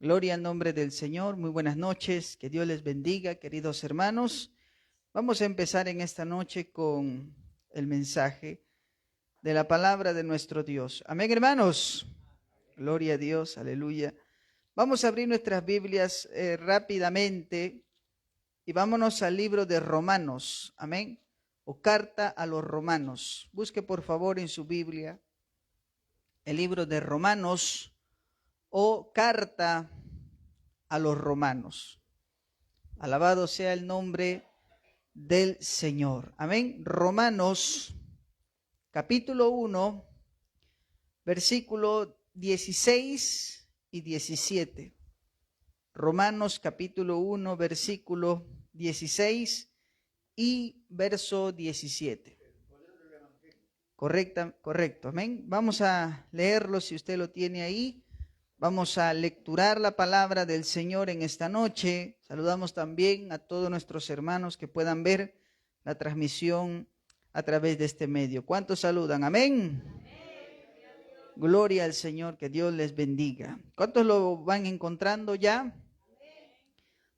Gloria al nombre del Señor. Muy buenas noches. Que Dios les bendiga, queridos hermanos. Vamos a empezar en esta noche con el mensaje de la palabra de nuestro Dios. Amén, hermanos. Gloria a Dios. Aleluya. Vamos a abrir nuestras Biblias rápidamente y vámonos al libro de Romanos. Amén. O carta a los Romanos. Busque por favor en su Biblia el libro de Romanos o carta a los Romanos. Alabado sea el nombre del Señor. Amén. Romanos capítulo 1, versículo 16 y 17. Romanos capítulo 1, versículo 16 y verso 17. Correcto, amén. Vamos a leerlo si usted lo tiene ahí. Vamos a lecturar la palabra del Señor en esta noche. Saludamos también a todos nuestros hermanos que puedan ver la transmisión a través de este medio. ¿Cuántos saludan? Amén. Gloria al Señor, que Dios les bendiga. ¿Cuántos lo van encontrando ya?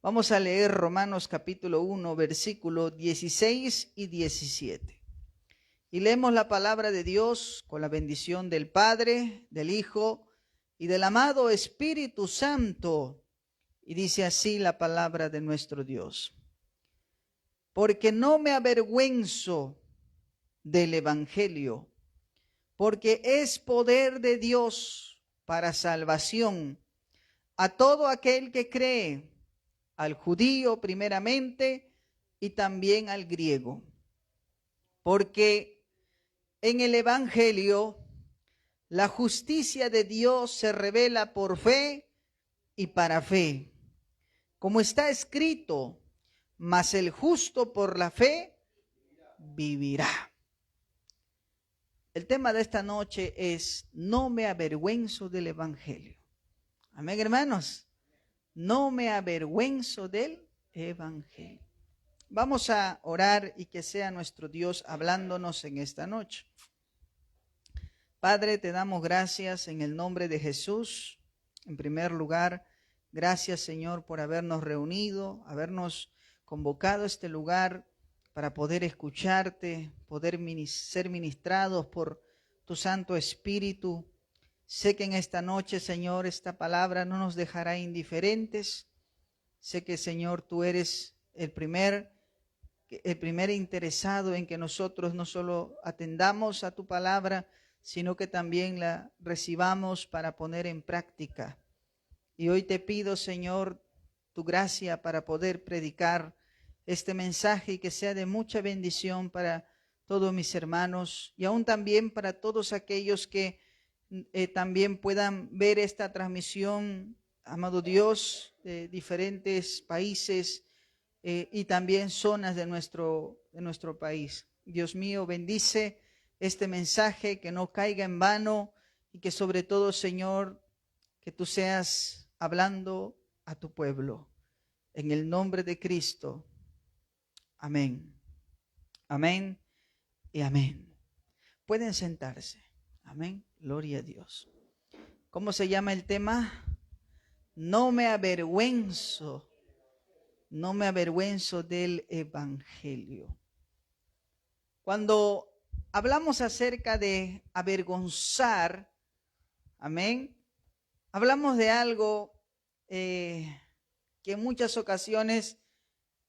Vamos a leer Romanos capítulo 1, versículo 16 y 17. Y leemos la palabra de Dios con la bendición del Padre, del Hijo y del amado Espíritu Santo. Y dice así la palabra de nuestro Dios. Porque no me avergüenzo del Evangelio, porque es poder de Dios para salvación a todo aquel que cree, al judío primeramente y también al griego. Porque en el Evangelio la justicia de Dios se revela por fe y para fe. Como está escrito, mas el justo por la fe vivirá. El tema de esta noche es: no me avergüenzo del Evangelio. Amén, hermanos. No me avergüenzo del Evangelio. Vamos a orar y que sea nuestro Dios hablándonos en esta noche. Padre, te damos gracias en el nombre de Jesús. En primer lugar, gracias, Señor, por habernos reunido, habernos convocado a este lugar para poder escucharte, poder ser ministrados por tu Santo Espíritu. Sé que en esta noche, Señor, esta palabra no nos dejará indiferentes. Sé que, Señor, tú eres el primer interesado en que nosotros no solo atendamos a tu palabra, sino que también la recibamos para poner en práctica. Y hoy te pido, Señor, tu gracia para poder predicar este mensaje y que sea de mucha bendición para todos mis hermanos y aún también para todos aquellos que también puedan ver esta transmisión, amado Dios, de diferentes países y también zonas de nuestro país. Dios mío, bendice este mensaje, que no caiga en vano y que sobre todo, Señor, que tú seas hablando a tu pueblo. En el nombre de Cristo. Amén. Amén y amén. Pueden sentarse. Amén. Gloria a Dios. ¿Cómo se llama el tema? No me avergüenzo. No me avergüenzo del Evangelio. Cuando hablamos acerca de avergonzar, amén, hablamos de algo que en muchas ocasiones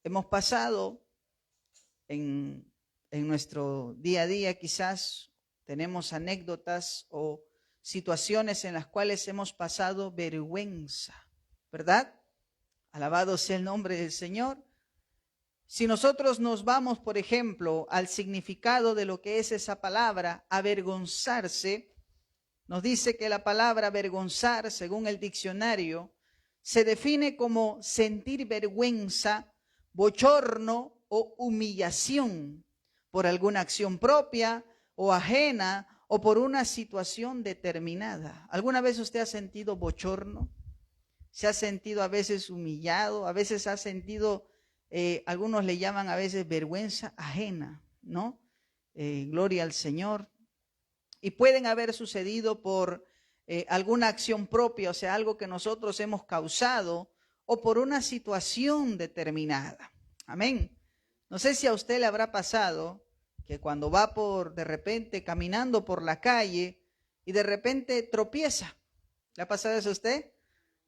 hemos pasado en nuestro día a día. Quizás tenemos anécdotas o situaciones en las cuales hemos pasado vergüenza, ¿verdad? Alabado sea el nombre del Señor. Si nosotros nos vamos, por ejemplo, al significado de lo que es esa palabra, avergonzarse, nos dice que la palabra avergonzar, según el diccionario, se define como sentir vergüenza, bochorno o humillación por alguna acción propia o ajena o por una situación determinada. ¿Alguna vez usted ha sentido bochorno? ¿Se ha sentido a veces humillado? ¿A veces ha sentido, algunos le llaman a veces vergüenza ajena, ¿no? Gloria al Señor. Y pueden haber sucedido por alguna acción propia, o sea, algo que nosotros hemos causado, o por una situación determinada. Amén. No sé si a usted le habrá pasado que cuando va de repente caminando por la calle y de repente tropieza. ¿Le ha pasado eso a usted?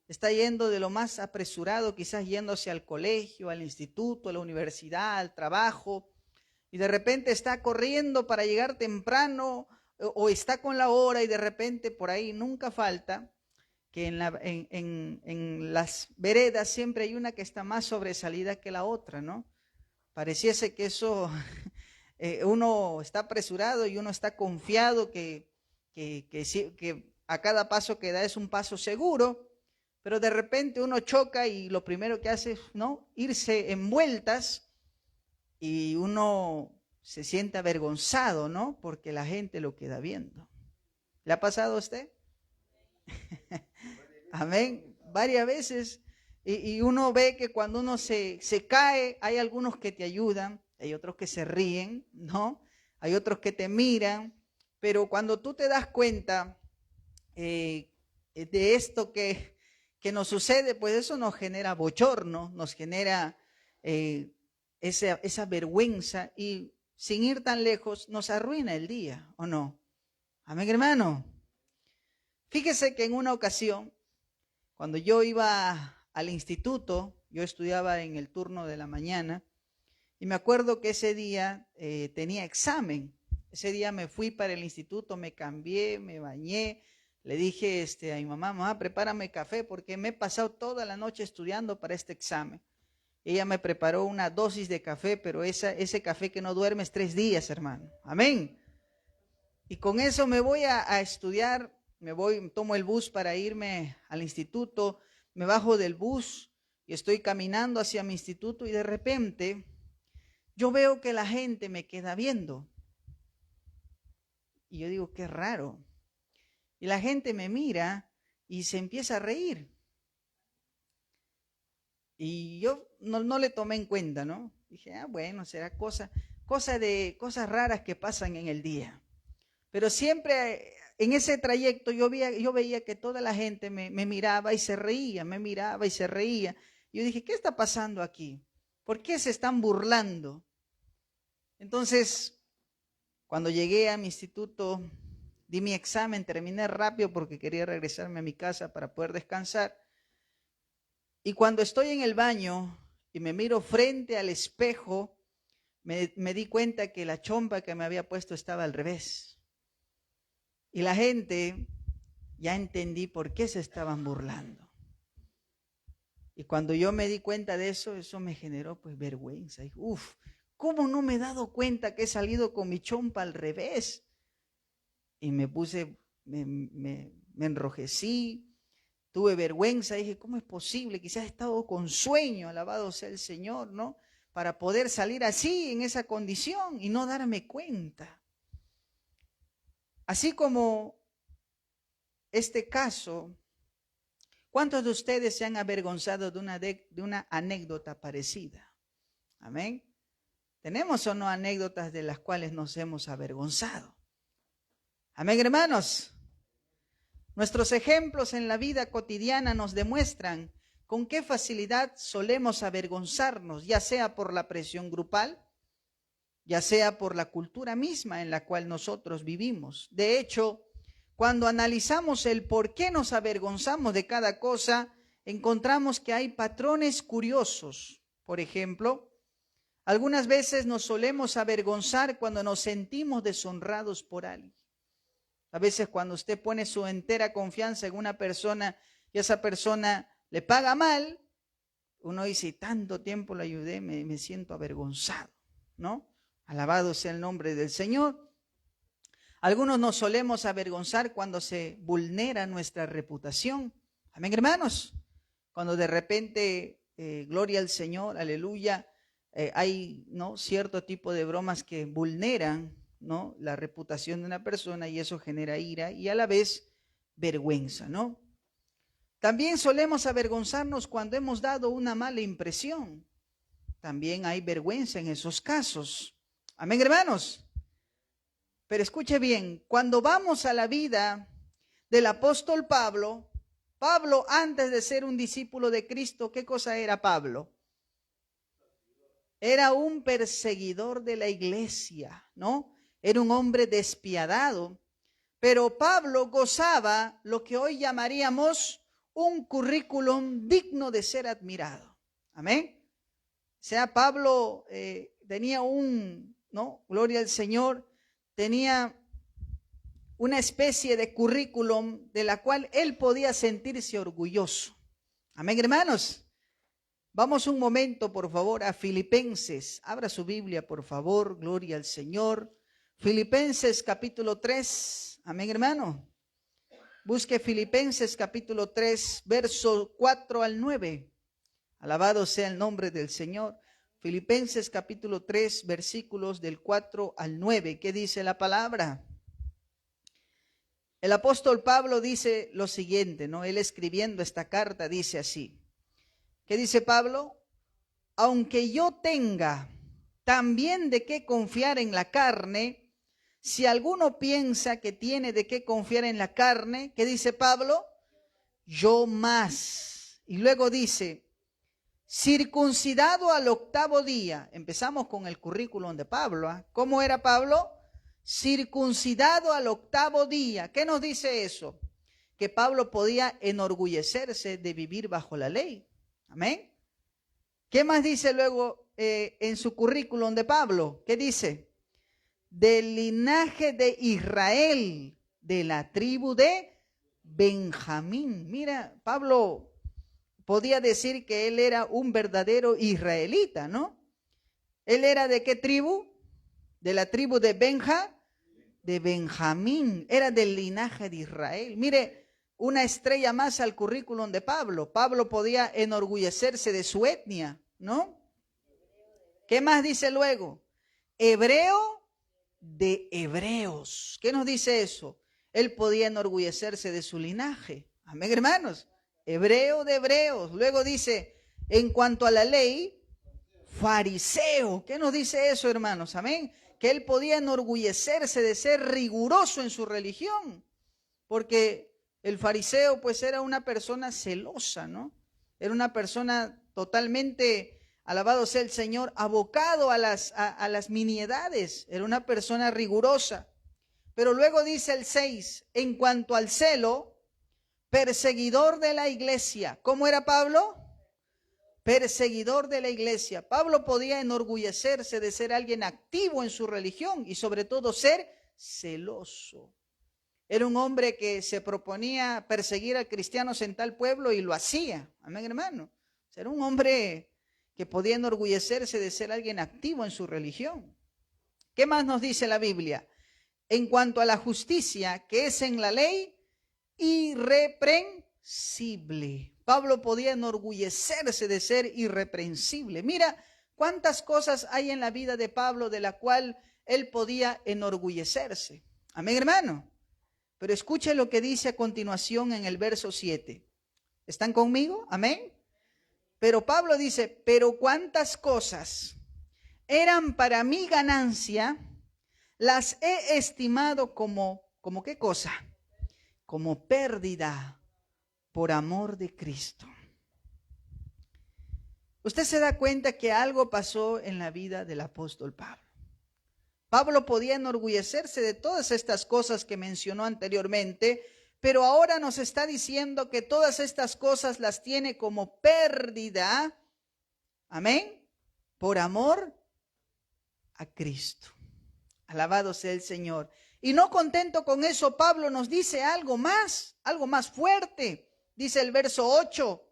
Está yendo de lo más apresurado, quizás yéndose al colegio, al instituto, a la universidad, al trabajo, y de repente está corriendo para llegar temprano o está con la hora y de repente por ahí nunca falta que en las veredas siempre hay una que está más sobresalida que la otra, ¿no? Pareciese que eso, uno está apresurado y uno está confiado que a cada paso que da es un paso seguro, pero de repente uno choca y lo primero que hace es, ¿no?, irse en vueltas y uno se siente avergonzado, ¿no?, porque la gente lo queda viendo. ¿Le ha pasado a usted? Amén. Varias veces. Y uno ve que cuando uno se cae, hay algunos que te ayudan, hay otros que se ríen, ¿no? Hay otros que te miran, pero cuando tú te das cuenta de esto que nos sucede, pues eso nos genera bochorno, nos genera esa vergüenza y sin ir tan lejos nos arruina el día, ¿o no? Amén, hermano. Fíjese que en una ocasión, cuando yo iba al instituto, yo estudiaba en el turno de la mañana, y me acuerdo que ese día tenía examen. Ese día me fui para el instituto, me cambié, me bañé, le dije a mi mamá, mamá, prepárame café, porque me he pasado toda la noche estudiando para este examen. Ella me preparó una dosis de café, pero ese café que no duermes 3 días, hermano. Amén. Y con eso me voy a estudiar. Tomo el bus para irme al instituto, me bajo del bus y estoy caminando hacia mi instituto y de repente yo veo que la gente me queda viendo. Y yo digo, qué raro. Y la gente me mira y se empieza a reír. Y yo no le tomé en cuenta, ¿no? Dije, bueno, será cosas raras que pasan en el día. Pero siempre en ese trayecto yo veía que toda la gente me miraba y se reía, me miraba y se reía. Yo dije, ¿qué está pasando aquí? ¿Por qué se están burlando? Entonces, cuando llegué a mi instituto, di mi examen, terminé rápido porque quería regresarme a mi casa para poder descansar. Y cuando estoy en el baño y me miro frente al espejo, me di cuenta que la chompa que me había puesto estaba al revés. Y la gente, ya entendí por qué se estaban burlando. Y cuando yo me di cuenta de eso, eso me generó pues vergüenza. Y, ¿cómo no me he dado cuenta que he salido con mi chompa al revés? Y me enrojecí, tuve vergüenza. Dije, ¿cómo es posible? Quizás he estado con sueño, alabado sea el Señor, ¿no? Para poder salir así, en esa condición, y no darme cuenta. Así como este caso, ¿cuántos de ustedes se han avergonzado de una anécdota parecida? Amén. ¿Tenemos o no anécdotas de las cuales nos hemos avergonzado? Amén, hermanos. Nuestros ejemplos en la vida cotidiana nos demuestran con qué facilidad solemos avergonzarnos, ya sea por la presión grupal, ya sea por la cultura misma en la cual nosotros vivimos. De hecho, cuando analizamos el por qué nos avergonzamos de cada cosa, encontramos que hay patrones curiosos. Por ejemplo, algunas veces nos solemos avergonzar cuando nos sentimos deshonrados por alguien. A veces cuando usted pone su entera confianza en una persona y esa persona le paga mal, uno dice, tanto tiempo le ayudé, me siento avergonzado, ¿no? Alabado sea el nombre del Señor. Algunos nos solemos avergonzar cuando se vulnera nuestra reputación. Amén, hermanos. Cuando de repente, gloria al Señor, aleluya, hay, ¿no?, cierto tipo de bromas que vulneran, ¿no?, la reputación de una persona y eso genera ira y a la vez vergüenza, ¿no? También solemos avergonzarnos cuando hemos dado una mala impresión. También hay vergüenza en esos casos. Amén, hermanos. Pero escuche bien, cuando vamos a la vida, del apóstol Pablo. Pablo, antes de ser un discípulo de Cristo, ¿qué cosa era Pablo? Era un perseguidor de la iglesia, ¿no? Era un hombre despiadado. Pero Pablo gozaba lo que hoy llamaríamos un currículum digno de ser admirado. Amén. O sea, Pablo tenía ¿no? Gloria al Señor, tenía una especie de currículum de la cual él podía sentirse orgulloso. Amén, hermanos. Vamos un momento, por favor, a Filipenses. Abra su Biblia, por favor. Gloria al Señor. Filipenses capítulo 3. Amén, hermano. Busque Filipenses capítulo 3, verso 4 al 9. Alabado sea el nombre del Señor. Filipenses capítulo 3, versículos del 4 al 9. ¿Qué dice la palabra? El apóstol Pablo dice lo siguiente, ¿no? Él escribiendo esta carta dice así. ¿Qué dice Pablo? Aunque yo tenga también de qué confiar en la carne, si alguno piensa que tiene de qué confiar en la carne, ¿qué dice Pablo? Yo más. Y luego dice, circuncidado al 8º día. Empezamos con el currículum de Pablo. ¿Eh? ¿Cómo era Pablo? Circuncidado al 8º día. ¿Qué nos dice eso? Que Pablo podía enorgullecerse de vivir bajo la ley. Amén. ¿Qué más dice luego en su currículum de Pablo? ¿Qué dice? Del linaje de Israel, de la tribu de Benjamín. Mira, Pablo podía decir que él era un verdadero israelita, ¿no? ¿Él era de qué tribu? De la tribu de Benjamín. Era del linaje de Israel. Mire, una estrella más al currículum de Pablo. Pablo podía enorgullecerse de su etnia, ¿no? ¿Qué más dice luego? Hebreo de hebreos. ¿Qué nos dice eso? Él podía enorgullecerse de su linaje. Amén, hermanos. Hebreo de hebreos. Luego dice, en cuanto a la ley, fariseo. ¿Qué nos dice eso, hermanos? Amén. Que él podía enorgullecerse de ser riguroso en su religión. Porque el fariseo pues era una persona celosa, ¿no? Era una persona totalmente, alabado sea el Señor, abocado a las nimiedades. Era una persona rigurosa. Pero luego dice el 6, en cuanto al celo, perseguidor de la iglesia. ¿Cómo era Pablo? Perseguidor de la iglesia. Pablo podía enorgullecerse de ser alguien activo en su religión y sobre todo ser celoso. Era un hombre que se proponía perseguir a cristianos en tal pueblo y lo hacía. Amén, hermano. Era un hombre que podía enorgullecerse de ser alguien activo en su religión. ¿Qué más nos dice la Biblia? En cuanto a la justicia que es en la ley, irreprensible. Pablo podía enorgullecerse de ser irreprensible. Mira cuántas cosas hay en la vida de Pablo de la cual él podía enorgullecerse. Amén, hermano. Pero escuche lo que dice a continuación en el verso 7. ¿Están conmigo? Amén. Pero Pablo dice, pero cuántas cosas eran para mi ganancia, las he estimado como ¿qué cosa? Como pérdida por amor de Cristo. Usted se da cuenta que algo pasó en la vida del apóstol Pablo. Pablo podía enorgullecerse de todas estas cosas que mencionó anteriormente, pero ahora nos está diciendo que todas estas cosas las tiene como pérdida, amén, por amor a Cristo. Alabado sea el Señor. Y no contento con eso, Pablo nos dice algo más fuerte. Dice el verso 8,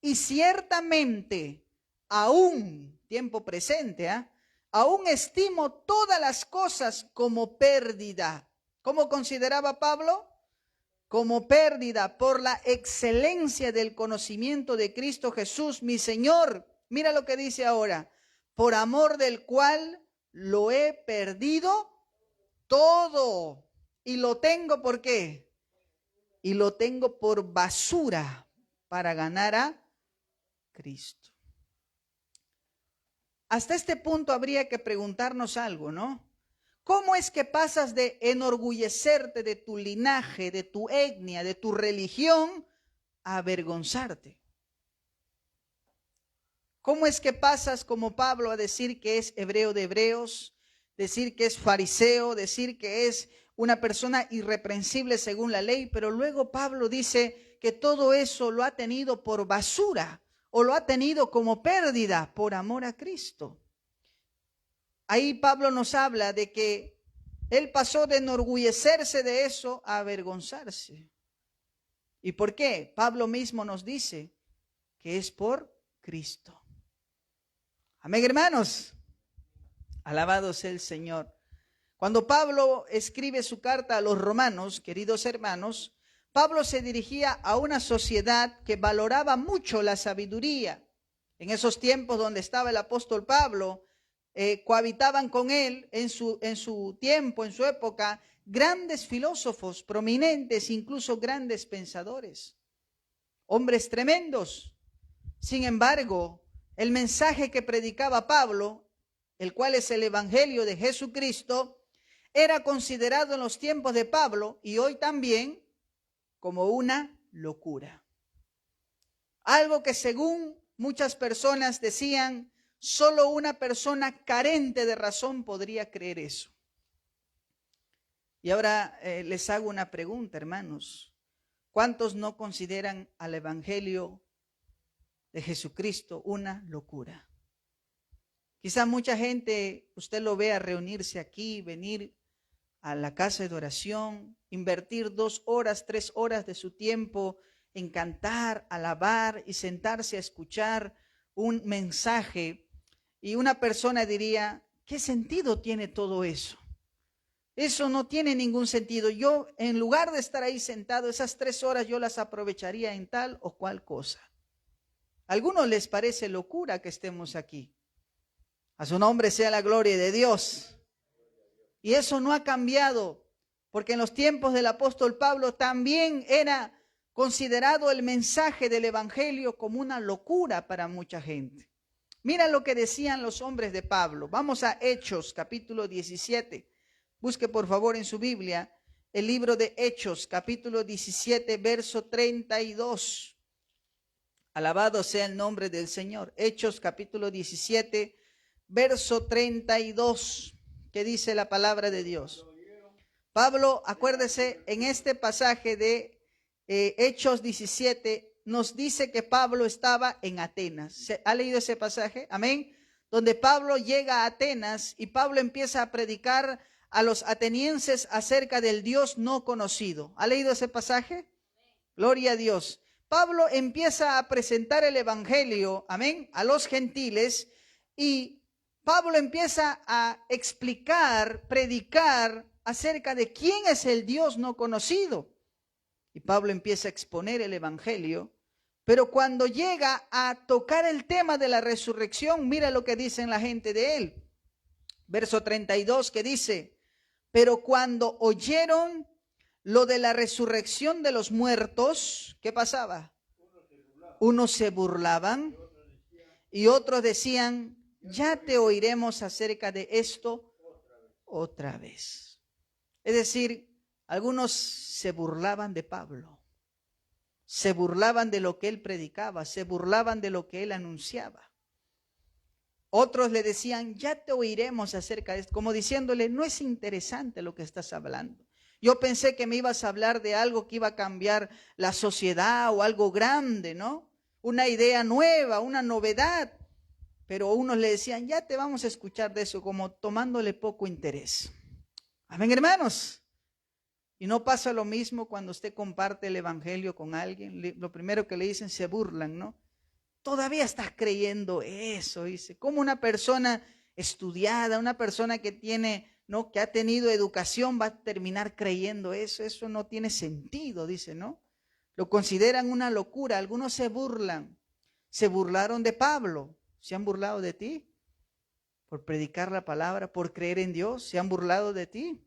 y ciertamente aún, tiempo presente, aún estimo todas las cosas como pérdida. ¿Cómo consideraba Pablo? Como pérdida por la excelencia del conocimiento de Cristo Jesús, mi Señor. Mira lo que dice ahora, por amor del cual lo he perdido todo. Y lo tengo, ¿por qué? Y lo tengo por basura para ganar a Cristo. Hasta este punto habría que preguntarnos algo, ¿no? ¿Cómo es que pasas de enorgullecerte de tu linaje, de tu etnia, de tu religión, a avergonzarte? ¿Cómo es que pasas como Pablo a decir que es hebreo de hebreos, decir que es fariseo, decir que es una persona irreprensible según la ley, pero luego Pablo dice que todo eso lo ha tenido por basura o lo ha tenido como pérdida por amor a Cristo? Ahí Pablo nos habla de que él pasó de enorgullecerse de eso a avergonzarse. ¿Y por qué? Pablo mismo nos dice que es por Cristo. Amén, hermanos. Alabado sea el Señor. Cuando Pablo escribe su carta a los romanos, queridos hermanos, Pablo se dirigía a una sociedad que valoraba mucho la sabiduría. En esos tiempos donde estaba el apóstol Pablo, cohabitaban con él en su tiempo, en su época, grandes filósofos prominentes, incluso grandes pensadores, hombres tremendos. Sin embargo, el mensaje que predicaba Pablo, el cual es el Evangelio de Jesucristo, era considerado en los tiempos de Pablo y hoy también como una locura. Algo que según muchas personas decían, solo una persona carente de razón podría creer eso. Y ahora les hago una pregunta, hermanos. ¿Cuántos no consideran al Evangelio de Jesucristo una locura? Quizá mucha gente, usted lo vea reunirse aquí, venir a la casa de oración, invertir 2 horas, 3 horas de su tiempo en cantar, alabar y sentarse a escuchar un mensaje. Y una persona diría, ¿qué sentido tiene todo eso? Eso no tiene ningún sentido. Yo, en lugar de estar ahí sentado, esas 3 horas yo las aprovecharía en tal o cual cosa. A algunos les parece locura que estemos aquí. A su nombre sea la gloria de Dios. Y eso no ha cambiado, porque en los tiempos del apóstol Pablo también era considerado el mensaje del Evangelio como una locura para mucha gente. Mira lo que decían los hombres de Pablo. Vamos a Hechos, capítulo 17. Busque por favor en su Biblia el libro de Hechos, capítulo 17, verso 32. Alabado sea el nombre del Señor. Hechos, capítulo 17, verso 32. ¿Qué dice la palabra de Dios? Pablo, acuérdese, en este pasaje de Hechos 17, nos dice que Pablo estaba en Atenas. ¿Ha leído ese pasaje? Amén. Donde Pablo llega a Atenas y Pablo empieza a predicar a los atenienses acerca del Dios no conocido. ¿Ha leído ese pasaje? Gloria a Dios. Pablo empieza a presentar el Evangelio, amén, a los gentiles, y Pablo empieza a explicar, predicar acerca de quién es el Dios no conocido. Y Pablo empieza a exponer el Evangelio, pero cuando llega a tocar el tema de la resurrección, mira lo que dicen la gente de él. Verso 32 que dice, pero cuando oyeron lo de la resurrección de los muertos, ¿qué pasaba? Unos se burlaban y otros decían, ya te oiremos acerca de esto otra vez. Es decir, algunos se burlaban de Pablo, se burlaban de lo que él predicaba, se burlaban de lo que él anunciaba. Otros le decían, ya te oiremos acerca de esto, como diciéndole, no es interesante lo que estás hablando. Yo pensé que me ibas a hablar de algo que iba a cambiar la sociedad o algo grande, ¿no? Una idea nueva, una novedad. Pero unos le decían, ya te vamos a escuchar de eso, como tomándole poco interés. Amén, hermanos. Y no pasa lo mismo cuando usted comparte el Evangelio con alguien. Lo primero que le dicen, se burlan, ¿no? Todavía estás creyendo eso, dice. ¿Cómo una persona estudiada, una persona que tiene, ¿no?, que ha tenido educación va a terminar creyendo eso? Eso no tiene sentido, dice, ¿no? Lo consideran una locura. Algunos se burlan. Se burlaron de Pablo. ¿Se han burlado de ti? Por predicar la palabra, por creer en Dios. ¿Se han burlado de ti?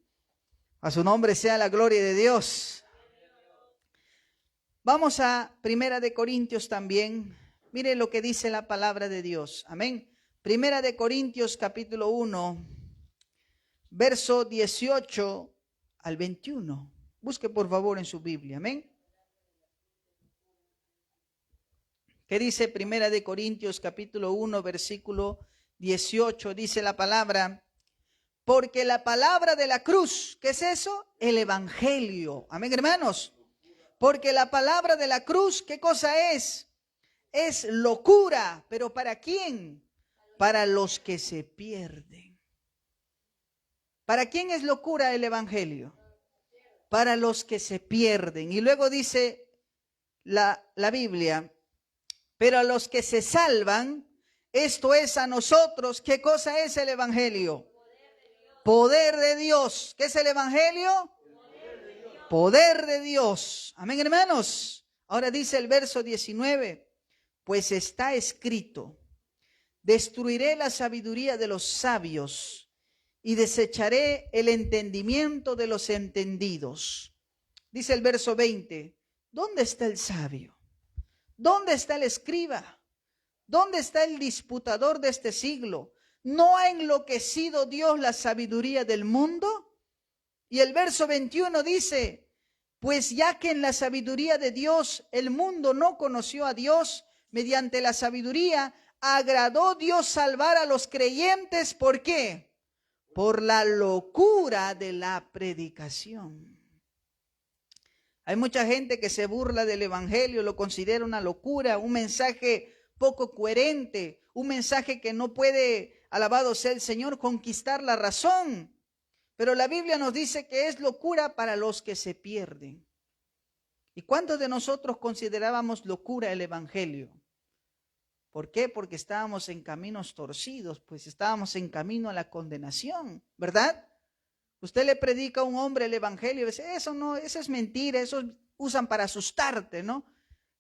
A su nombre sea la gloria de Dios. Vamos a 1 Corintios también. Mire lo que dice la palabra de Dios. Amén. 1 Corintios capítulo 1, verso 18 al 21. Busque por favor en su Biblia, amén. ¿Qué dice Primera de Corintios capítulo 1 versículo 18? Dice la palabra: porque la palabra de la cruz, ¿qué es eso? El evangelio, amén, hermanos. Porque la palabra de la cruz, ¿qué cosa es? Es locura, pero ¿para quién? Para los que se pierden. ¿Para quién es locura el evangelio? Para los que se pierden. Y luego dice la Biblia: pero a los que se salvan, esto es a nosotros, ¿qué cosa es el evangelio? Poder de Dios. ¿Qué es el evangelio? Poder de Dios. Amén, hermanos. Ahora dice el verso 19: pues está escrito: destruiré la sabiduría de los sabios y desecharé el entendimiento de los entendidos. Dice el verso 20: ¿dónde está el sabio? ¿Dónde está el escriba? ¿Dónde está el disputador de este siglo? ¿No ha enloquecido Dios la sabiduría del mundo? Y el verso 21 dice: pues ya que en la sabiduría de Dios el mundo no conoció a Dios, mediante la sabiduría agradó Dios salvar a los creyentes. ¿Por qué? Por la locura de la predicación. Hay mucha gente que se burla del evangelio, lo considera una locura, un mensaje poco coherente, un mensaje que no puede, alabado sea el Señor, conquistar la razón. Pero la Biblia nos dice que es locura para los que se pierden. ¿Y cuántos de nosotros considerábamos locura el evangelio? ¿Por qué? Porque estábamos en caminos torcidos, pues estábamos en camino a la condenación, ¿verdad? Usted le predica a un hombre el evangelio y dice: eso no, eso es mentira, eso usan para asustarte, ¿no?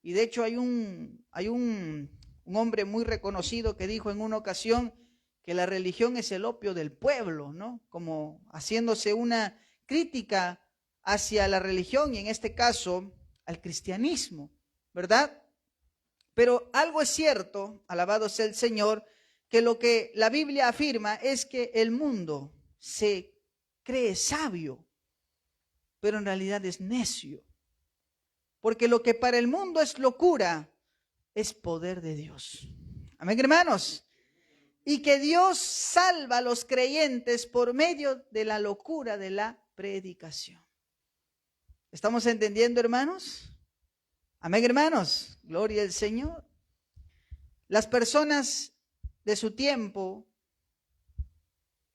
Y de hecho hay un hombre muy reconocido que dijo en una ocasión que la religión es el opio del pueblo, ¿no? Como haciéndose una crítica hacia la religión y en este caso al cristianismo, ¿verdad? Pero algo es cierto, alabado sea el Señor, que lo que la Biblia afirma es que el mundo se cree sabio, pero en realidad es necio. Porque lo que para el mundo es locura, es poder de Dios. Amén, hermanos. Y que Dios salva a los creyentes por medio de la locura de la predicación. ¿Estamos entendiendo, hermanos? Amén, hermanos. Gloria al Señor. Las personas de su tiempo,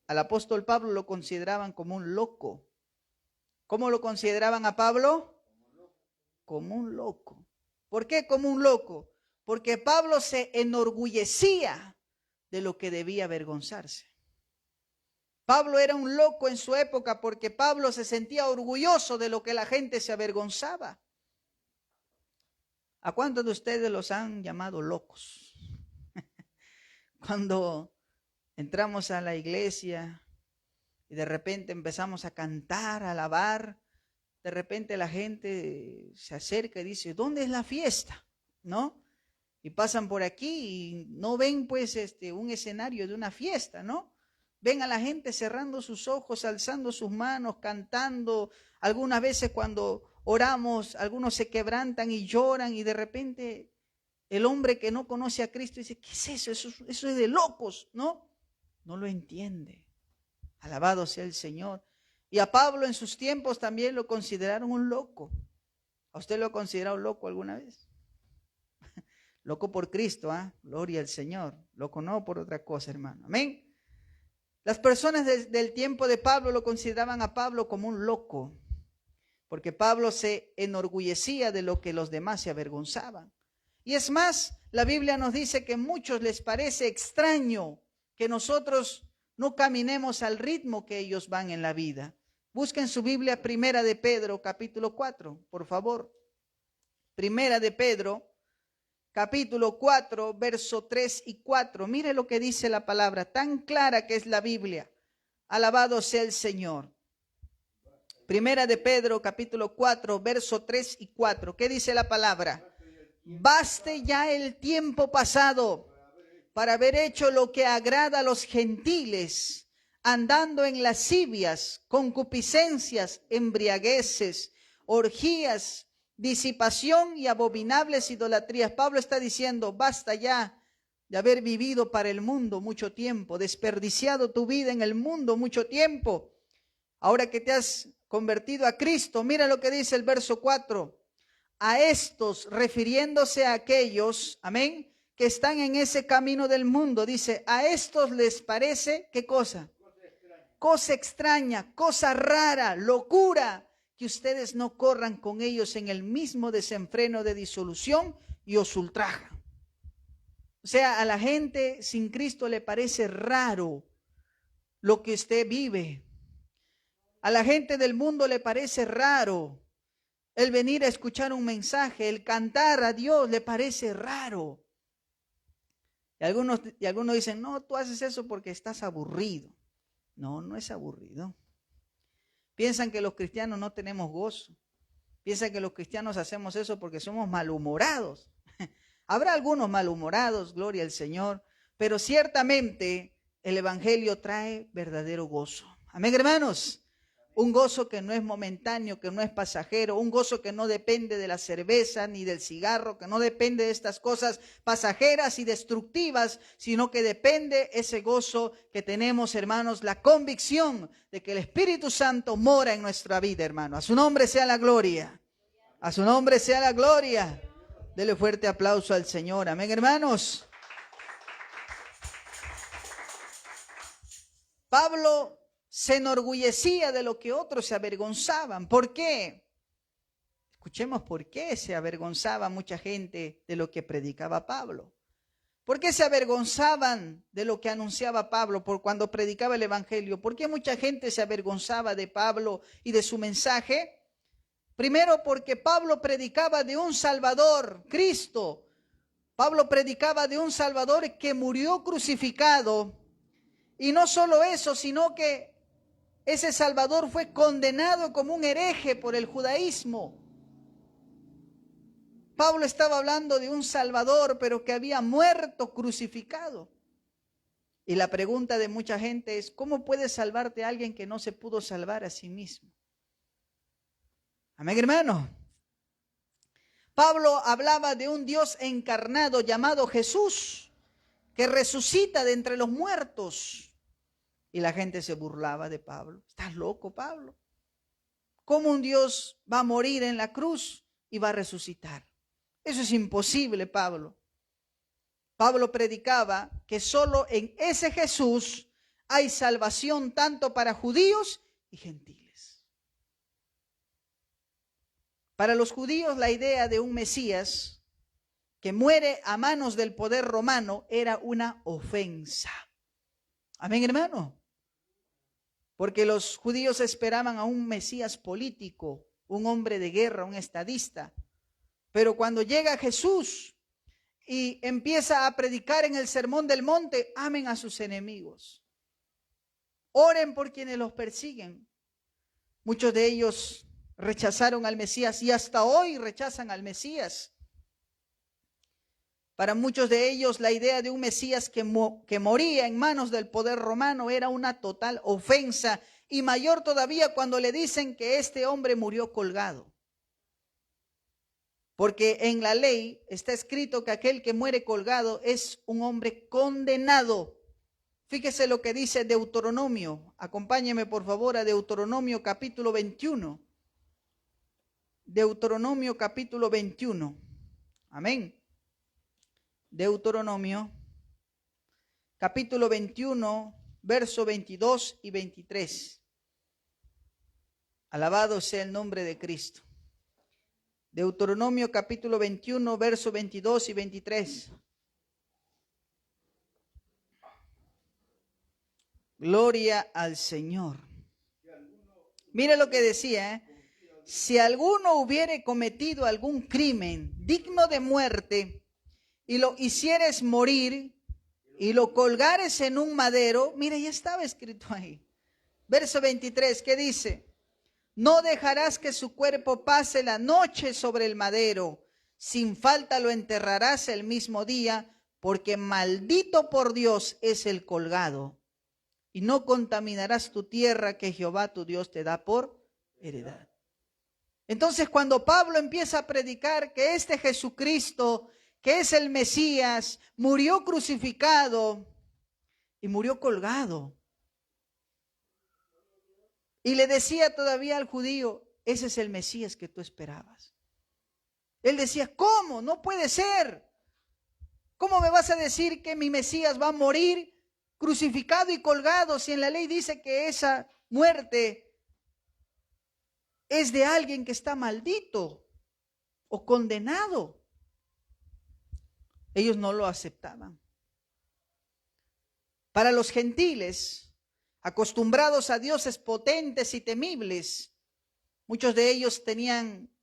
al apóstol Pablo lo consideraban como un loco. ¿Cómo lo consideraban a Pablo? Como un loco. ¿Por qué como un loco? Porque Pablo se enorgullecía de lo que debía avergonzarse. Pablo era un loco en su época porque Pablo se sentía orgulloso de lo que la gente se avergonzaba. ¿A cuántos de ustedes los han llamado locos? Cuando entramos a la iglesia y de repente empezamos a cantar, a alabar, de repente la gente se acerca y dice: ¿dónde es la fiesta? ¿No? Y pasan por aquí y no ven pues un escenario de una fiesta, ¿no? Ven a la gente cerrando sus ojos, alzando sus manos, cantando. Algunas veces cuando oramos, algunos se quebrantan y lloran y de repente el hombre que no conoce a Cristo dice: ¿qué es eso? Eso es de locos, ¿no? No lo entiende. Alabado sea el Señor. Y a Pablo en sus tiempos también lo consideraron un loco. ¿A usted lo ha considerado loco alguna vez? Loco por Cristo, ¿ah? Gloria al Señor. Loco no por otra cosa, hermano. Amén. Las personas del tiempo de Pablo lo consideraban a Pablo como un loco, porque Pablo se enorgullecía de lo que los demás se avergonzaban. Y es más, la Biblia nos dice que a muchos les parece extraño que nosotros no caminemos al ritmo que ellos van en la vida. Busquen su Biblia, Primera de Pedro, capítulo 4, por favor. Primera de Pedro, capítulo 4, verso 3 y 4. Mire lo que dice la palabra, tan clara que es la Biblia. Alabado sea el Señor. Primera de Pedro, capítulo 4, verso 3 y 4. ¿Qué dice la palabra? Baste ya el tiempo pasado para haber hecho lo que agrada a los gentiles, andando en lascivias, concupiscencias, embriagueces, orgías, disipación y abominables idolatrías. Pablo está diciendo, basta ya de haber vivido para el mundo mucho tiempo, desperdiciado tu vida en el mundo mucho tiempo. Ahora que te has convertido a Cristo, mira lo que dice el verso 4. A estos, refiriéndose a aquellos, amén, que están en ese camino del mundo, dice, a estos les parece, ¿qué cosa? Cosa extraña, cosa rara, locura, que ustedes no corran con ellos en el mismo desenfreno de disolución y os ultrajan. O sea, a la gente sin Cristo le parece raro lo que usted vive. A la gente del mundo le parece raro el venir a escuchar un mensaje, el cantar a Dios le parece raro. Y algunos dicen, no, tú haces eso porque estás aburrido. No, no es aburrido. Piensan que los cristianos no tenemos gozo. Piensan que los cristianos hacemos eso porque somos malhumorados. Habrá algunos malhumorados, gloria al Señor, pero ciertamente el Evangelio trae verdadero gozo. Amén, hermanos. Un gozo que no es momentáneo, que no es pasajero, un gozo que no depende de la cerveza ni del cigarro, que no depende de estas cosas pasajeras y destructivas, sino que depende ese gozo que tenemos, hermanos, la convicción de que el Espíritu Santo mora en nuestra vida, hermano. A su nombre sea la gloria. A su nombre sea la gloria. Dele fuerte aplauso al Señor. Amén, hermanos. Pablo se enorgullecía de lo que otros se avergonzaban. ¿Por qué? Escuchemos por qué se avergonzaba mucha gente de lo que predicaba Pablo. ¿Por qué se avergonzaban de lo que anunciaba Pablo por cuando predicaba el Evangelio? ¿Por qué mucha gente se avergonzaba de Pablo y de su mensaje? Primero, porque Pablo predicaba de un Salvador, Cristo. Pablo predicaba de un Salvador que murió crucificado. Y no solo eso, sino que ese Salvador fue condenado como un hereje por el judaísmo. Pablo estaba hablando de un Salvador, pero que había muerto crucificado. Y la pregunta de mucha gente es, ¿cómo puede salvarte alguien que no se pudo salvar a sí mismo? Amén, hermano. Pablo hablaba de un Dios encarnado llamado Jesús, que resucita de entre los muertos. Y la gente se burlaba de Pablo. ¿Estás loco, Pablo? ¿Cómo un Dios va a morir en la cruz y va a resucitar? Eso es imposible, Pablo. Pablo predicaba que solo en ese Jesús hay salvación tanto para judíos y gentiles. Para los judíos la idea de un Mesías que muere a manos del poder romano era una ofensa. Amén, hermano. Porque los judíos esperaban a un Mesías político, un hombre de guerra, un estadista. Pero cuando llega Jesús y empieza a predicar en el Sermón del Monte, amen a sus enemigos. Oren por quienes los persiguen. Muchos de ellos rechazaron al Mesías y hasta hoy rechazan al Mesías. Para muchos de ellos la idea de un Mesías que moría en manos del poder romano era una total ofensa, y mayor todavía cuando le dicen que este hombre murió colgado. Porque en la ley está escrito que aquel que muere colgado es un hombre condenado. Fíjese lo que dice Deuteronomio. Acompáñeme por favor a Deuteronomio capítulo 21. Deuteronomio capítulo 21. Amén. Deuteronomio, capítulo 21, verso 22 y 23. Alabado sea el nombre de Cristo. Deuteronomio, capítulo 21, verso 22 y 23. Gloria al Señor. Mire lo que decía, Si alguno hubiere cometido algún crimen digno de muerte, y lo hicieres morir y lo colgares en un madero, mire, ya estaba escrito ahí. Verso 23, ¿qué dice? No dejarás que su cuerpo pase la noche sobre el madero, sin falta lo enterrarás el mismo día, porque maldito por Dios es el colgado. y no contaminarás tu tierra que Jehová tu Dios te da por heredad. Entonces, cuando Pablo empieza a predicar que este Jesucristo, que es el Mesías, murió crucificado y murió colgado, y le decía todavía al judío, ese es el Mesías que tú esperabas. Él decía, ¿cómo? No puede ser. ¿Cómo me vas a decir que mi Mesías va a morir crucificado y colgado si en la ley dice que esa muerte es de alguien que está maldito o condenado? Ellos no lo aceptaban. Para los gentiles, acostumbrados a dioses potentes y temibles, muchos de ellos tenían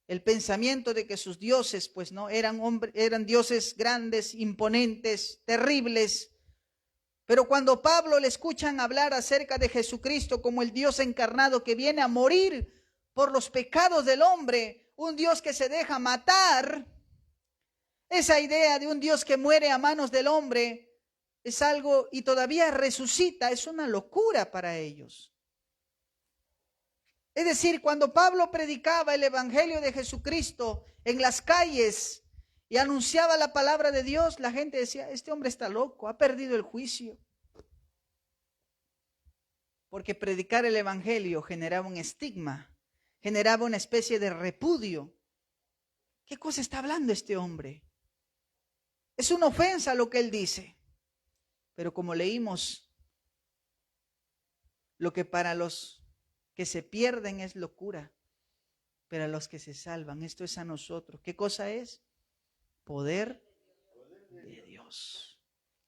el pensamiento de que sus dioses, pues no, eran dioses grandes, imponentes, terribles. Pero cuando Pablo le escuchan hablar acerca de Jesucristo como el Dios encarnado que viene a morir por los pecados del hombre, un Dios que se deja matar, esa idea de un Dios que muere a manos del hombre es algo, y todavía resucita, es una locura para ellos. Es decir, cuando Pablo predicaba el evangelio de Jesucristo en las calles y anunciaba la palabra de Dios, la gente decía, este hombre está loco, ha perdido el juicio. Porque predicar el evangelio generaba un estigma, generaba una especie de repudio. ¿Qué cosa está hablando este hombre? Es una ofensa lo que él dice. Pero como leímos, lo que para los que se pierden es locura, pero a los que se salvan, esto es a nosotros. ¿Qué cosa es? Poder de Dios.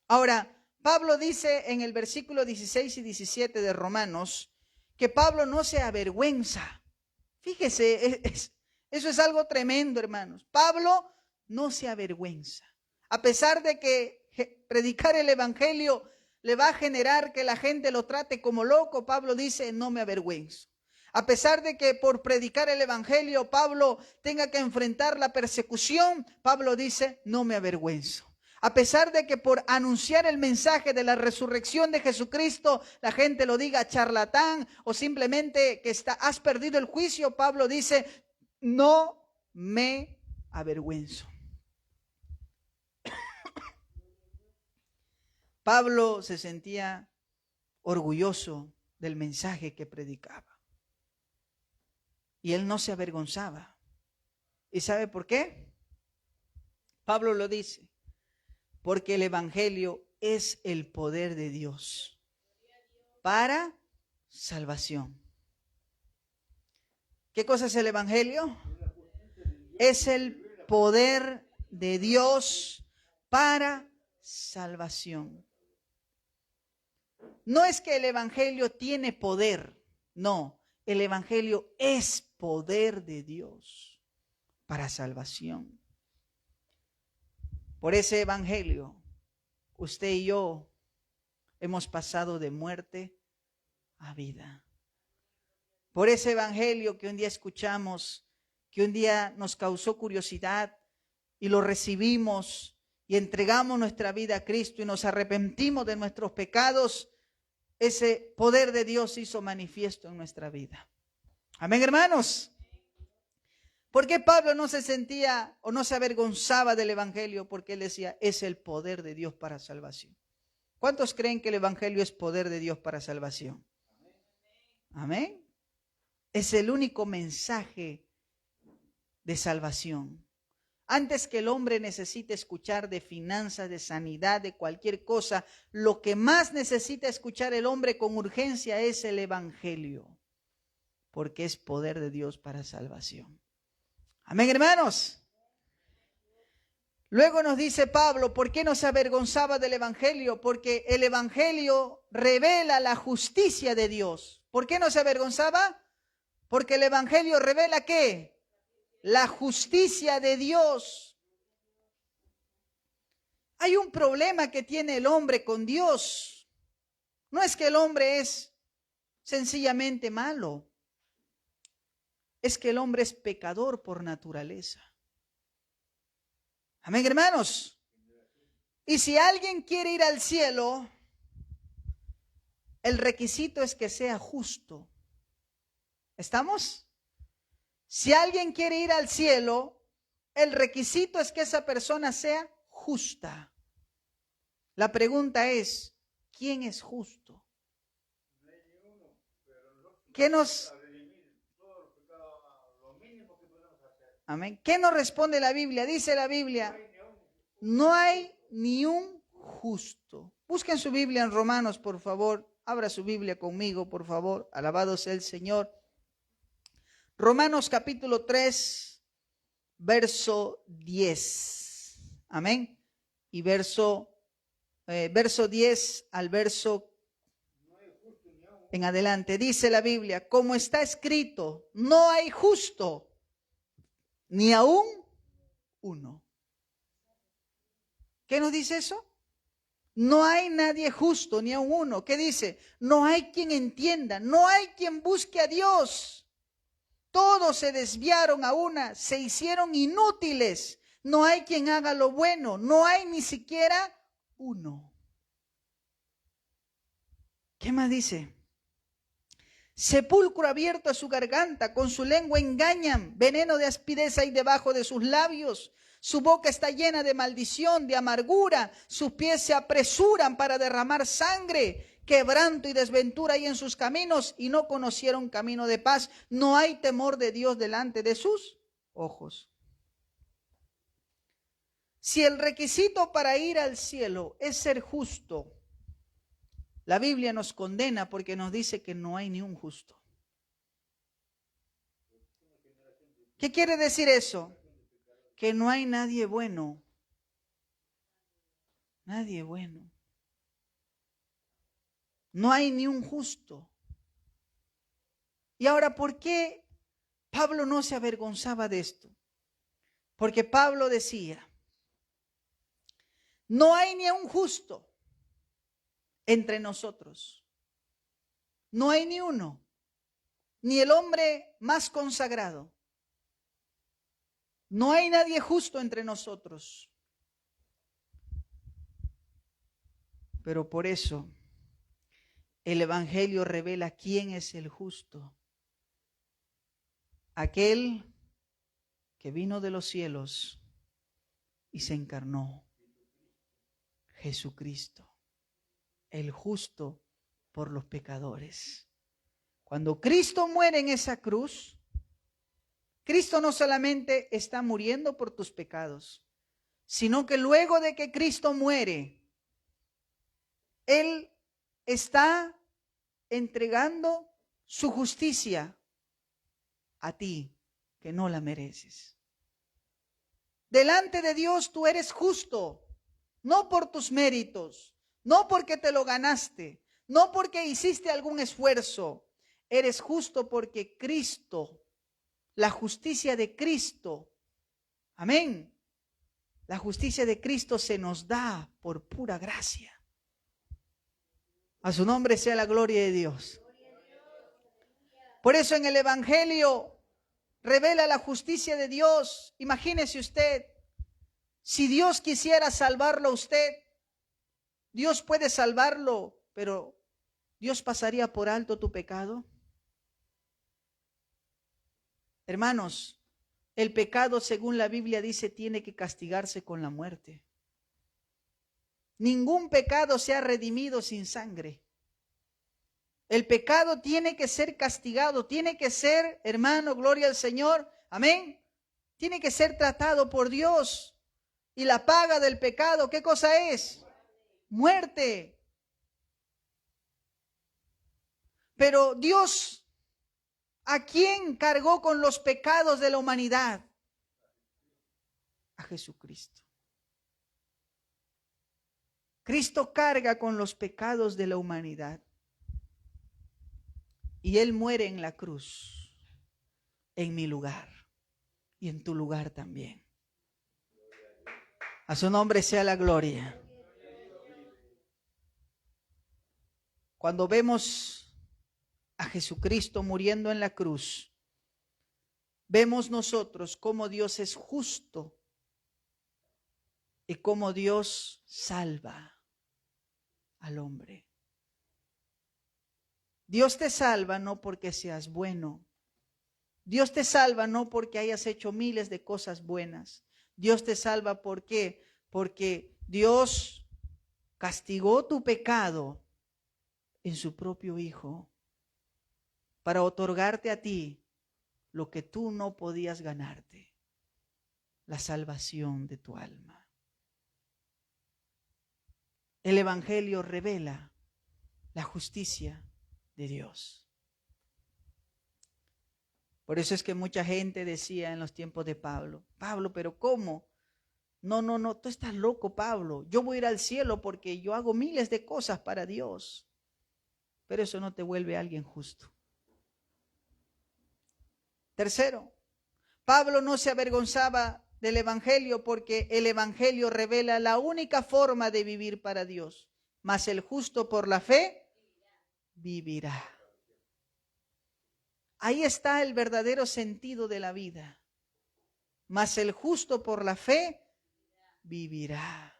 Ahora, Pablo dice en el versículo 16 y 17 de Romanos que Pablo no se avergüenza. Fíjese, eso es algo tremendo, hermanos. Pablo no se avergüenza. A pesar de que predicar el evangelio le va a generar que la gente lo trate como loco, Pablo dice, no me avergüenzo. A pesar de que por predicar el evangelio Pablo tenga que enfrentar la persecución, Pablo dice, no me avergüenzo. A pesar de que por anunciar el mensaje de la resurrección de Jesucristo, la gente lo diga charlatán o simplemente que has perdido el juicio, Pablo dice, no me avergüenzo. Pablo se sentía orgulloso del mensaje que predicaba. Y él no se avergonzaba. ¿Y sabe por qué? Pablo lo dice. Porque el evangelio es el poder de Dios para salvación. ¿Qué cosa es el evangelio? Es el poder de Dios para salvación. No es que el evangelio tiene poder, no, el evangelio es poder de Dios para salvación. Por ese evangelio, usted y yo hemos pasado de muerte a vida. Por ese evangelio que un día escuchamos, que un día nos causó curiosidad y lo recibimos y entregamos nuestra vida a Cristo y nos arrepentimos de nuestros pecados, ese poder de Dios se hizo manifiesto en nuestra vida. Amén, hermanos. ¿Por qué Pablo no se sentía o no se avergonzaba del evangelio? Porque él decía, es el poder de Dios para salvación. ¿Cuántos creen que el evangelio es poder de Dios para salvación? Amén. Es el único mensaje de salvación. Antes que el hombre necesite escuchar de finanzas, de sanidad, de cualquier cosa, lo que más necesita escuchar el hombre con urgencia es el evangelio, porque es poder de Dios para salvación. Amén, hermanos. Luego nos dice Pablo, ¿por qué no se avergonzaba del evangelio? Porque el evangelio revela la justicia de Dios. ¿Por qué no se avergonzaba? Porque el evangelio revela ¿qué? La justicia de Dios. Hay un problema que tiene el hombre con Dios. No es que el hombre es sencillamente malo. Es que el hombre es pecador por naturaleza. Amén, hermanos. Y si alguien quiere ir al cielo, el requisito es que sea justo. ¿Estamos? Si alguien quiere ir al cielo, el requisito es que esa persona sea justa. La pregunta es, ¿quién es justo? ¿Qué nos... Amén. ¿Qué nos responde la Biblia? Dice la Biblia, no hay ni un justo. Busquen su Biblia en Romanos, por favor. Abra su Biblia conmigo, por favor. Alabado sea el Señor. Romanos capítulo 3, verso 10. Amén. Y verso 10 al verso en adelante. Dice la Biblia, como está escrito, no hay justo, ni aún uno. ¿Qué nos dice eso? No hay nadie justo, ni aún uno. ¿Qué dice? No hay quien entienda, no hay quien busque a Dios. Todos se desviaron a una, se hicieron inútiles. No hay quien haga lo bueno, no hay ni siquiera uno. ¿Qué más dice? Sepulcro abierto a su garganta, con su lengua engañan, veneno de aspidez hay debajo de sus labios. Su boca está llena de maldición, de amargura, sus pies se apresuran para derramar sangre. Quebranto y desventura hay en sus caminos y no conocieron camino de paz. No hay temor de Dios delante de sus ojos. Si el requisito para ir al cielo es ser justo, la Biblia nos condena porque nos dice que no hay ni un justo. ¿Qué quiere decir eso? Que no hay nadie bueno. Nadie bueno. No hay ni un justo. Y ahora, ¿por qué Pablo no se avergonzaba de esto? Porque Pablo decía, no hay ni un justo entre nosotros. No hay ni uno, ni el hombre más consagrado. No hay nadie justo entre nosotros. Pero por eso el Evangelio revela quién es el justo. Aquel que vino de los cielos y se encarnó. Jesucristo, el justo por los pecadores. Cuando Cristo muere en esa cruz, Cristo no solamente está muriendo por tus pecados, sino que luego de que Cristo muere, Él está entregando su justicia a ti, que no la mereces. Delante de Dios tú eres justo, no por tus méritos, no porque te lo ganaste, no porque hiciste algún esfuerzo. Eres justo porque Cristo, la justicia de Cristo, amén. La justicia de Cristo se nos da por pura gracia. A su nombre sea la gloria de Dios. Por eso en el Evangelio revela la justicia de Dios. Imagínese usted, si Dios quisiera salvarlo a usted, Dios puede salvarlo, pero ¿Dios pasaría por alto tu pecado? Hermanos, el pecado, según la Biblia dice, tiene que castigarse con la muerte. Ningún pecado se ha redimido sin sangre. El pecado tiene que ser castigado, tiene que ser, hermano, gloria al Señor, amén. Tiene que ser tratado por Dios. Y la paga del pecado, ¿qué cosa es? Muerte. Pero Dios, ¿a quién cargó con los pecados de la humanidad? A Jesucristo. Cristo carga con los pecados de la humanidad. Y Él muere en la cruz, en mi lugar y en tu lugar también. A su nombre sea la gloria. Cuando vemos a Jesucristo muriendo en la cruz, vemos nosotros cómo Dios es justo y cómo Dios salva al hombre. Dios te salva no porque seas bueno. Dios te salva no porque hayas hecho miles de cosas buenas. Dios te salva ¿por qué? Porque Dios castigó tu pecado en su propio Hijo para otorgarte a ti lo que tú no podías ganarte, la salvación de tu alma. El Evangelio revela la justicia de Dios. Por eso es que mucha gente decía en los tiempos de Pablo, Pablo, pero ¿cómo? No, tú estás loco, Pablo. Yo voy a ir al cielo porque yo hago miles de cosas para Dios. Pero eso no te vuelve alguien justo. Tercero, Pablo no se avergonzaba del Evangelio porque el Evangelio revela la única forma de vivir para Dios. Mas el justo por la fe vivirá. Ahí está el verdadero sentido de la vida. Mas el justo por la fe vivirá.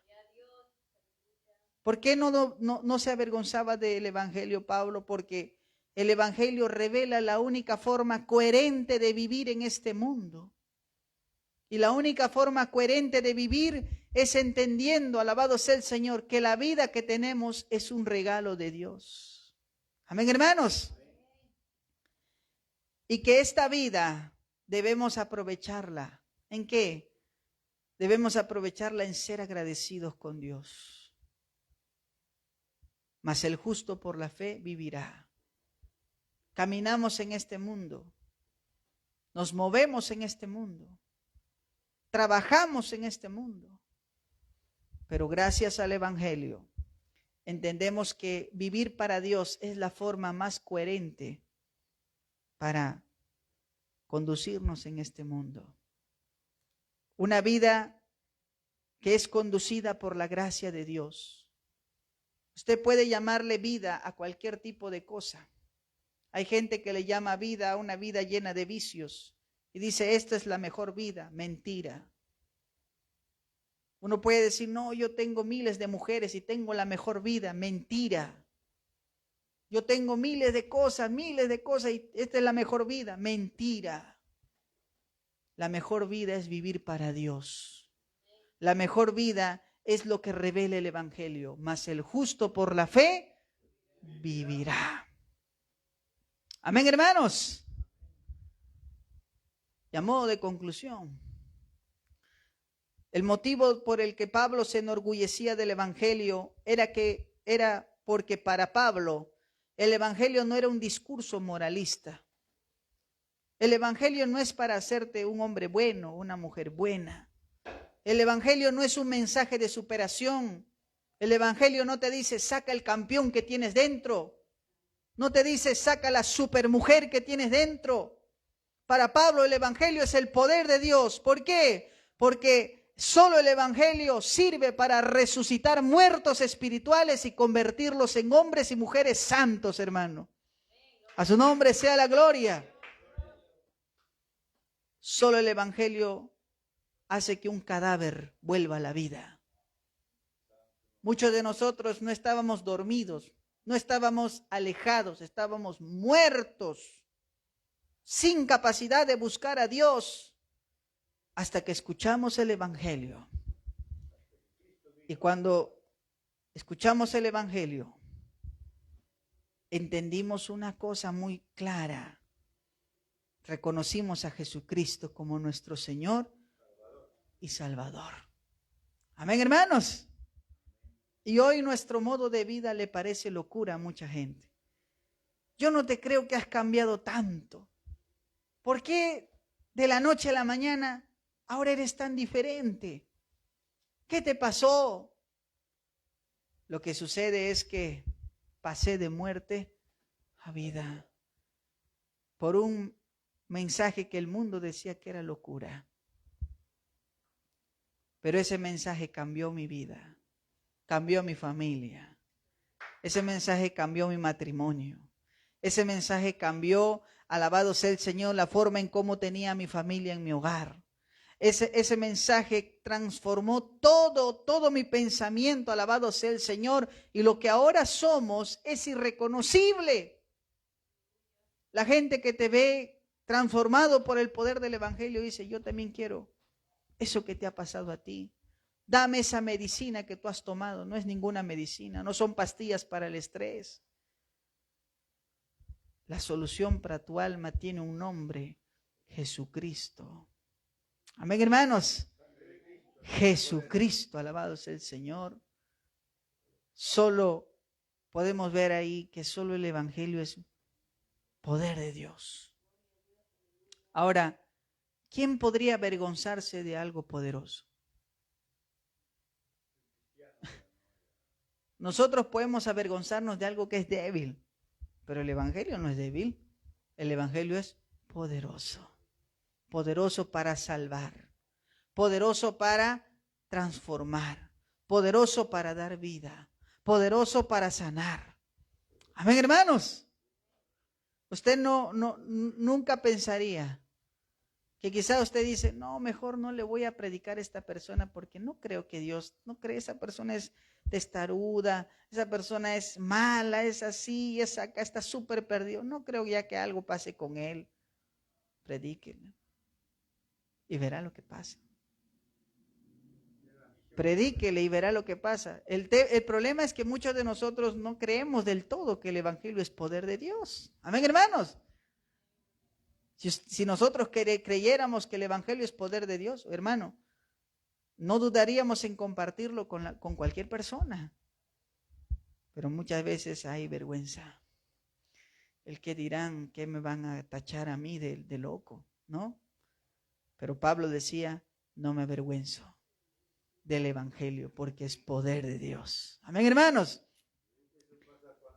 ¿Por qué no se avergonzaba del Evangelio, Pablo? Porque el Evangelio revela la única forma coherente de vivir en este mundo. Y la única forma coherente de vivir es entendiendo, alabado sea el Señor, que la vida que tenemos es un regalo de Dios. Amén, hermanos. Y que esta vida debemos aprovecharla. ¿En qué? Debemos aprovecharla en ser agradecidos con Dios. Mas el justo por la fe vivirá. Caminamos en este mundo. Nos movemos en este mundo. Trabajamos en este mundo. Pero gracias al Evangelio entendemos que vivir para Dios es la forma más coherente para conducirnos en este mundo. Una vida que es conducida por la gracia de Dios. Usted puede llamarle vida a cualquier tipo de cosa. Hay gente que le llama vida a una vida llena de vicios y dice, esta es la mejor vida. Mentira. Uno puede decir, no, yo tengo miles de mujeres y tengo la mejor vida. Mentira. Yo tengo miles de cosas y esta es la mejor vida. Mentira. La mejor vida es vivir para Dios. La mejor vida es lo que revela el Evangelio. Mas el justo por la fe vivirá. Amén, hermanos. Y a modo de conclusión, el motivo por el que Pablo se enorgullecía del Evangelio era porque para Pablo el Evangelio no era un discurso moralista. El Evangelio no es para hacerte un hombre bueno, una mujer buena. El Evangelio no es un mensaje de superación. El Evangelio no te dice, saca el campeón que tienes dentro. No te dice, saca la supermujer que tienes dentro. Para Pablo el Evangelio es el poder de Dios. ¿Por qué? Porque solo el Evangelio sirve para resucitar muertos espirituales y convertirlos en hombres y mujeres santos, hermano. A su nombre sea la gloria. Solo el Evangelio hace que un cadáver vuelva a la vida. Muchos de nosotros no estábamos dormidos, no estábamos alejados, estábamos muertos, sin capacidad de buscar a Dios, hasta que escuchamos el Evangelio. Y cuando escuchamos el Evangelio, entendimos una cosa muy clara. Reconocimos a Jesucristo como nuestro Señor y Salvador. Amén, hermanos. Y hoy nuestro modo de vida le parece locura a mucha gente. Yo no te creo que has cambiado tanto. ¿Por qué de la noche a la mañana ahora eres tan diferente? ¿Qué te pasó? Lo que sucede es que pasé de muerte a vida por un mensaje que el mundo decía que era locura. Pero ese mensaje cambió mi vida, cambió mi familia. Ese mensaje cambió mi matrimonio. Ese mensaje cambió, alabado sea el Señor, la forma en cómo tenía mi familia en mi hogar. Ese mensaje transformó todo mi pensamiento, alabado sea el Señor. Y lo que ahora somos es irreconocible. La gente que te ve transformado por el poder del Evangelio dice, yo también quiero eso que te ha pasado a ti. Dame esa medicina que tú has tomado. No es ninguna medicina, no son pastillas para el estrés. La solución para tu alma tiene un nombre, Jesucristo. Amén, hermanos. Jesucristo, alabado sea el Señor. Solo podemos ver ahí que solo el Evangelio es poder de Dios. Ahora, ¿quién podría avergonzarse de algo poderoso? Nosotros podemos avergonzarnos de algo que es débil, pero el Evangelio no es débil. El Evangelio es poderoso. Poderoso para salvar. Poderoso para transformar. Poderoso para dar vida. Poderoso para sanar. Amén, hermanos. Usted nunca pensaría que quizá usted dice, no, mejor no le voy a predicar a esta persona porque no creo que Dios, no cree, esa persona es testaruda, esa persona es mala, es así, es acá, está súper perdido. No creo ya que algo pase con él. Predíquele y verá lo que pasa. Predíquele y verá lo que pasa. El problema es que muchos de nosotros no creemos del todo que el Evangelio es poder de Dios. Amén, hermanos. Si nosotros creyéramos que el Evangelio es poder de Dios, hermano, no dudaríamos en compartirlo con cualquier persona. Pero muchas veces hay vergüenza. El que dirán, que me van a tachar a mí de loco, ¿no? Pero Pablo decía, no me avergüenzo del Evangelio porque es poder de Dios. Amén, hermanos.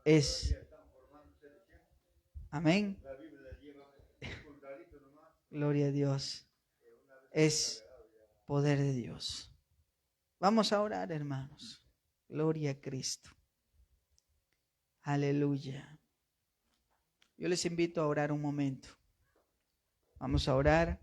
Es. Amén. Gloria a Dios. Es poder de Dios. Vamos a orar, hermanos. Gloria a Cristo. Aleluya. Yo les invito a orar un momento. Vamos a orar.